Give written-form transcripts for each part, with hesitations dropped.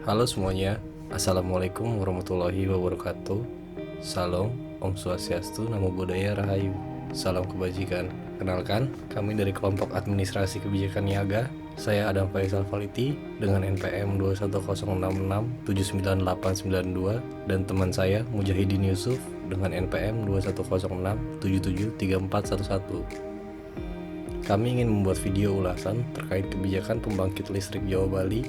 Halo semuanya, Assalamualaikum warahmatullahi wabarakatuh. Salam, Om Swastiastu, Namo Buddhaya, Rahayu. Salam kebajikan. Kenalkan, kami dari kelompok administrasi kebijakan niaga. Saya Adam Faisal Faliti dengan NPM 21066799892 dan teman saya Mujahidin Yusuf dengan NPM 21067734111. Kami ingin membuat video ulasan terkait kebijakan pembangkit listrik Jawa Bali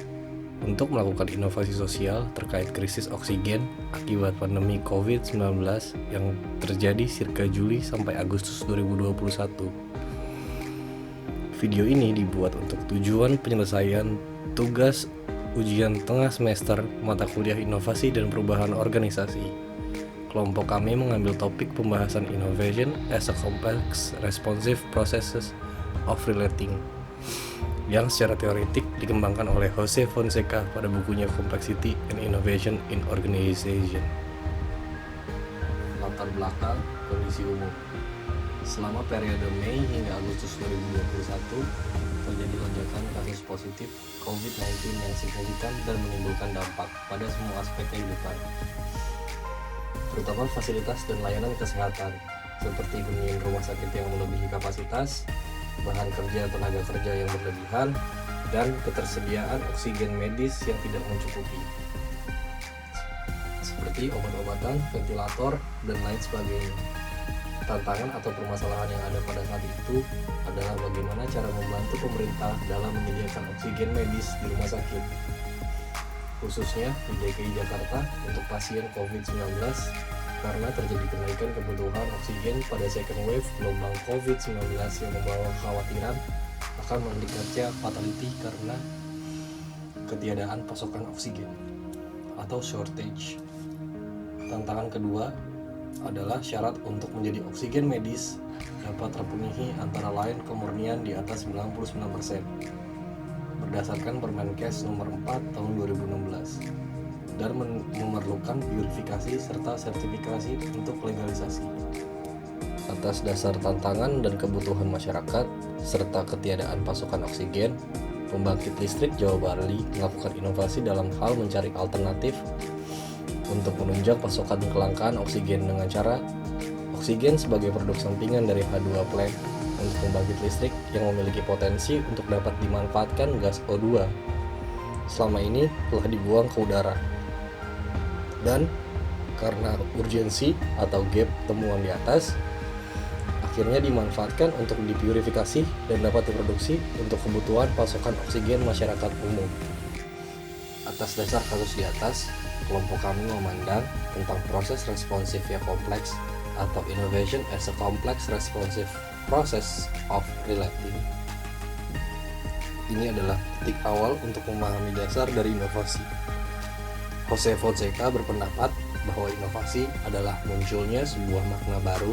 untuk melakukan inovasi sosial terkait krisis oksigen akibat pandemi COVID-19 yang terjadi circa Juli sampai Agustus 2021. Video ini dibuat untuk tujuan penyelesaian tugas ujian tengah semester mata kuliah inovasi dan perubahan organisasi. Kelompok kami mengambil topik pembahasan innovation as a complex responsive processes of relating yang secara teoretik dikembangkan oleh Jose Fonseca pada bukunya Complexity and Innovation in Organization. Latar belakang kondisi umum. Selama periode Mei hingga Agustus 2021 terjadi lonjakan kasus positif COVID-19 yang signifikan dan menimbulkan dampak pada semua aspek kehidupan, terutama fasilitas dan layanan kesehatan seperti hunian rumah sakit yang melebihi kapasitas, bahan kerja tenaga kerja yang berlebihan, dan ketersediaan oksigen medis yang tidak mencukupi, seperti obat-obatan, ventilator, dan lain sebagainya. Tantangan atau permasalahan yang ada pada saat itu adalah bagaimana cara membantu pemerintah dalam menyediakan oksigen medis di rumah sakit, khususnya di DKI Jakarta untuk pasien COVID-19, karena terjadi kenaikan kebutuhan oksigen pada second wave gelombang COVID-19 yang membawa kekhawatiran akan meningkatnya fatality karena ketiadaan pasokan oksigen atau shortage. Tantangan kedua adalah syarat untuk menjadi oksigen medis dapat terpenuhi antara lain kemurnian di atas 99% berdasarkan Permenkes nomor 4 tahun 2016 dan memerlukan purifikasi serta sertifikasi untuk legalisasi. Atas dasar tantangan dan kebutuhan masyarakat serta ketiadaan pasokan oksigen, pembangkit listrik Jawa Bali melakukan inovasi dalam hal mencari alternatif untuk menunjang pasokan kelangkaan oksigen dengan cara oksigen sebagai produk sampingan dari H2 plant untuk pembangkit listrik yang memiliki potensi untuk dapat dimanfaatkan gas O2 selama ini telah dibuang ke udara. Dan karena urgensi atau gap temuan di atas, akhirnya dimanfaatkan untuk dipurifikasi dan dapat diproduksi untuk kebutuhan pasokan oksigen masyarakat umum. Atas dasar kasus di atas, kelompok kami memandang tentang proses responsif yang kompleks atau innovation as a complex responsive process of relating. Ini adalah titik awal untuk memahami dasar dari inovasi. Jose Fonseca berpendapat bahwa inovasi adalah munculnya sebuah makna baru,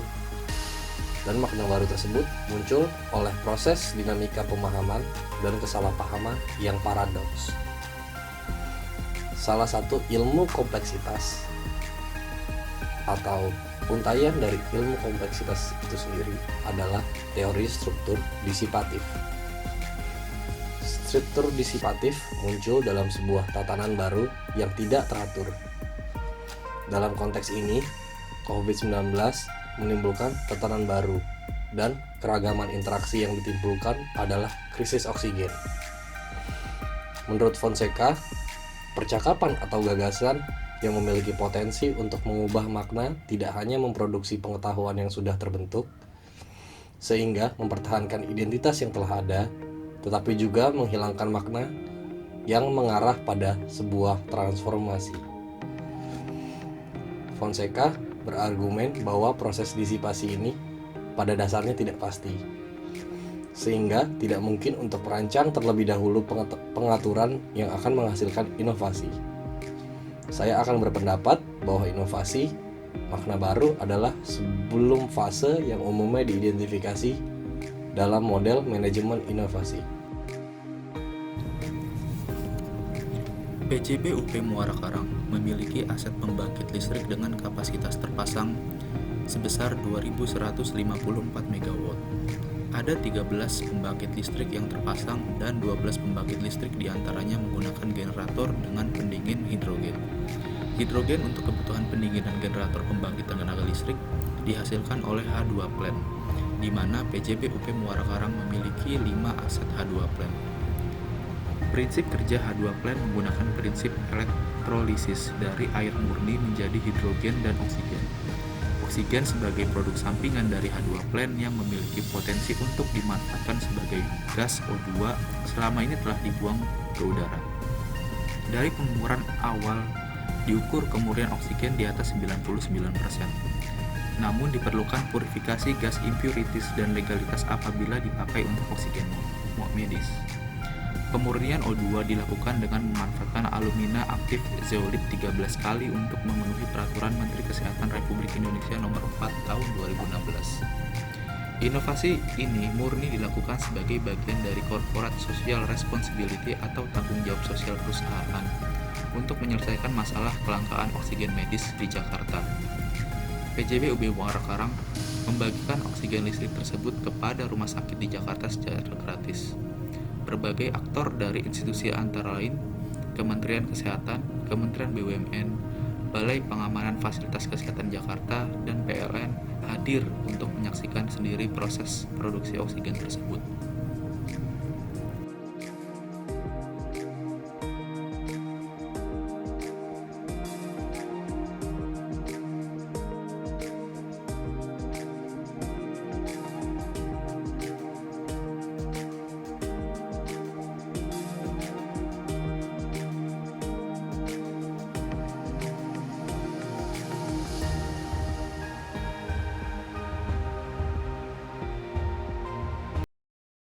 dan makna baru tersebut muncul oleh proses dinamika pemahaman dan kesalahpahaman yang paradoks. Salah satu ilmu kompleksitas atau untayan dari ilmu kompleksitas itu sendiri adalah teori struktur disipatif. Struktur disipatif muncul dalam sebuah tatanan baru yang tidak teratur. Dalam konteks ini, COVID-19 menimbulkan tatanan baru dan keragaman interaksi yang ditimbulkan adalah krisis oksigen. Menurut Fonseca, percakapan atau gagasan yang memiliki potensi untuk mengubah makna tidak hanya memproduksi pengetahuan yang sudah terbentuk, sehingga mempertahankan identitas yang telah ada, tetapi juga menghilangkan makna yang mengarah pada sebuah transformasi. Fonseca berargumen bahwa proses disipasi ini pada dasarnya tidak pasti, sehingga tidak mungkin untuk merancang terlebih dahulu pengaturan yang akan menghasilkan inovasi. Saya akan berpendapat bahwa inovasi makna baru adalah sebelum fase yang umumnya diidentifikasi dalam model manajemen inovasi. PCB UP Muara Karang memiliki aset pembangkit listrik dengan kapasitas terpasang sebesar 2154 MW. Ada 13 pembangkit listrik yang terpasang dan 12 pembangkit listrik diantaranya menggunakan generasi generator dengan pendingin hidrogen. Hidrogen untuk kebutuhan pendinginan generator pembangkit tenaga listrik dihasilkan oleh H2 plant, di mana PJB UP Muara Karang memiliki 5 aset H2 plant. Prinsip kerja H2 plant menggunakan prinsip elektrolisis dari air murni menjadi hidrogen dan oksigen. Oksigen sebagai produk sampingan dari H2 plant yang memiliki potensi untuk dimanfaatkan sebagai gas O2 selama ini telah dibuang ke udara. Dari pengukuran awal diukur kemurnian oksigen di atas 99%. Namun diperlukan purifikasi gas impurities dan legalitas apabila dipakai untuk oksigen medis. Pemurnian O2 dilakukan dengan memanfaatkan alumina aktif zeolit 13 kali untuk memenuhi Peraturan Menteri Kesehatan Republik Indonesia Nomor 4 Tahun 2016. Inovasi ini murni dilakukan sebagai bagian dari Corporate Social Responsibility atau tanggung jawab sosial perusahaan untuk menyelesaikan masalah kelangkaan oksigen medis di Jakarta. PJB UB Muara Karang membagikan oksigen listrik tersebut kepada rumah sakit di Jakarta secara gratis. Berbagai aktor dari institusi antara lain Kementerian Kesehatan, Kementerian BUMN, Balai Pengamanan Fasilitas Kesehatan Jakarta, dan PLN hadir untuk menyaksikan sendiri proses produksi oksigen tersebut.